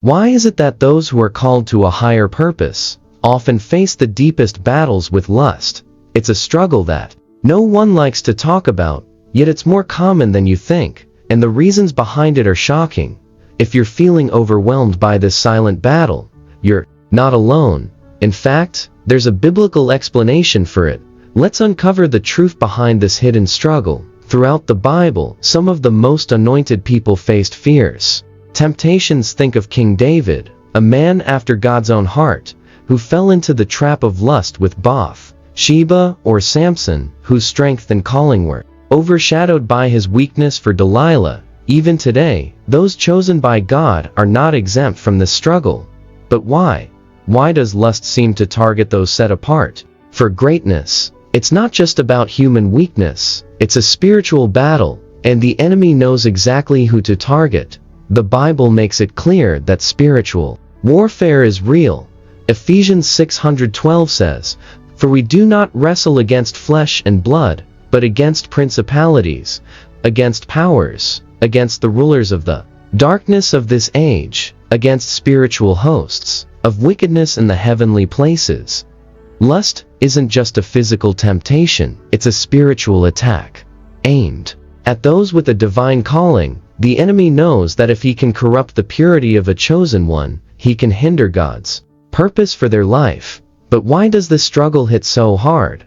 Why is it that those who are called to a higher purpose often face the deepest battles with lust? It's a struggle that no one likes to talk about, yet it's more common than you think, and the reasons behind it are shocking. If you're feeling overwhelmed by this silent battle, you're not alone. In fact, there's a biblical explanation for it. Let's uncover the truth behind this hidden struggle. Throughout the Bible, some of the most anointed people faced fierce temptations. Think of King David, a man after God's own heart, who fell into the trap of lust with Bathsheba, or Samson, whose strength and calling were overshadowed by his weakness for Delilah. Even today, those chosen by God are not exempt from this struggle. But why? Why does lust seem to target those set apart for greatness? It's not just about human weakness, it's a spiritual battle, and the enemy knows exactly who to target. The Bible makes it clear that spiritual warfare is real. Ephesians 6:12 says, "For we do not wrestle against flesh and blood, but against principalities, against powers, against the rulers of the darkness of this age, against spiritual hosts of wickedness in the heavenly places." Lust isn't just a physical temptation, it's a spiritual attack aimed at those with a divine calling. The enemy knows that if he can corrupt the purity of a chosen one, he can hinder God's purpose for their life. But why does this struggle hit so hard?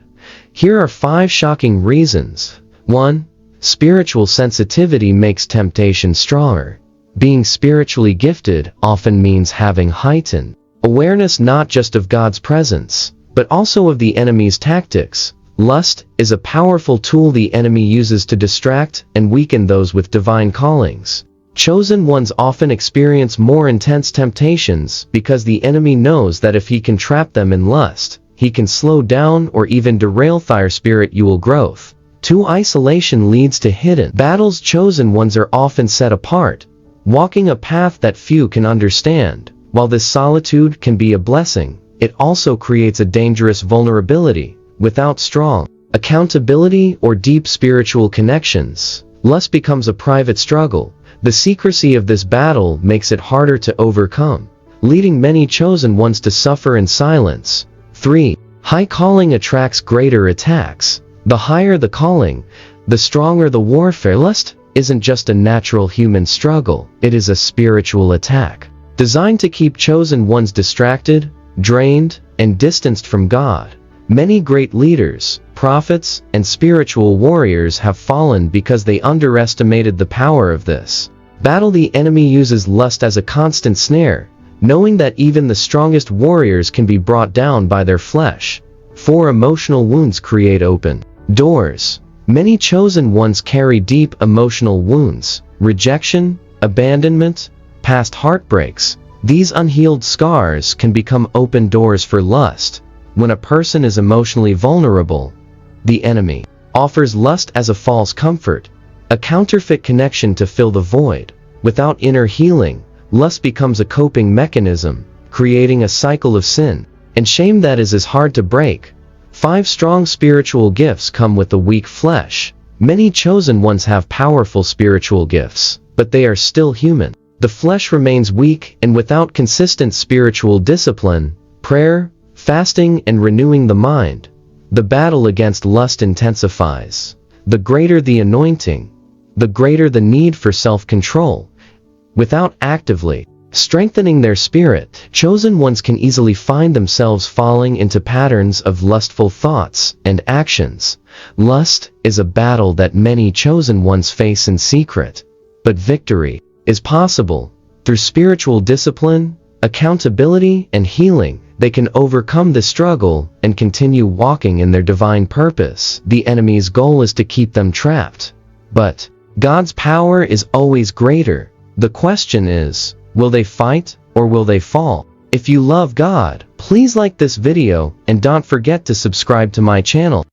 Here are 5 shocking reasons. 1. Spiritual sensitivity makes temptation stronger. Being spiritually gifted often means having heightened awareness not just of God's presence, but also of the enemy's tactics. Lust is a powerful tool the enemy uses to distract and weaken those with divine callings. Chosen ones often experience more intense temptations because the enemy knows that if he can trap them in lust, he can slow down or even derail their spiritual growth. 2. Isolation leads to hidden battles. Chosen ones are often set apart, walking a path that few can understand. While this solitude can be a blessing, it also creates a dangerous vulnerability. Without strong accountability or deep spiritual connections, lust becomes a private struggle. The secrecy of this battle makes it harder to overcome, leading many chosen ones to suffer in silence. 3. High calling attracts greater attacks. The higher the calling, the stronger the warfare. Lust isn't just a natural human struggle, it is a spiritual attack, designed to keep chosen ones distracted, drained, and distanced from God. Many great leaders, prophets, and spiritual warriors have fallen because they underestimated the power of this battle. The enemy uses lust as a constant snare, knowing that even the strongest warriors can be brought down by their flesh. 4. Emotional wounds create open doors. Many chosen ones carry deep emotional wounds: rejection, abandonment, past heartbreaks. These unhealed scars can become open doors for lust. When a person is emotionally vulnerable, the enemy offers lust as a false comfort, a counterfeit connection to fill the void. Without inner healing, lust becomes a coping mechanism, creating a cycle of sin and shame that is as hard to break. 5. Strong spiritual gifts come with the weak flesh. Many chosen ones have powerful spiritual gifts, but they are still human. The flesh remains weak, and without consistent spiritual discipline, prayer, fasting, and renewing the mind, the battle against lust intensifies. The greater the anointing, the greater the need for self-control. Without actively strengthening their spirit, chosen ones can easily find themselves falling into patterns of lustful thoughts and actions. Lust is a battle that many chosen ones face in secret, but victory is possible. Through spiritual discipline, accountability, and healing, they can overcome the struggle and continue walking in their divine purpose. The enemy's goal is to keep them trapped, but God's power is always greater. The question is, will they fight or will they fall? If you love God, please like this video and don't forget to subscribe to my channel.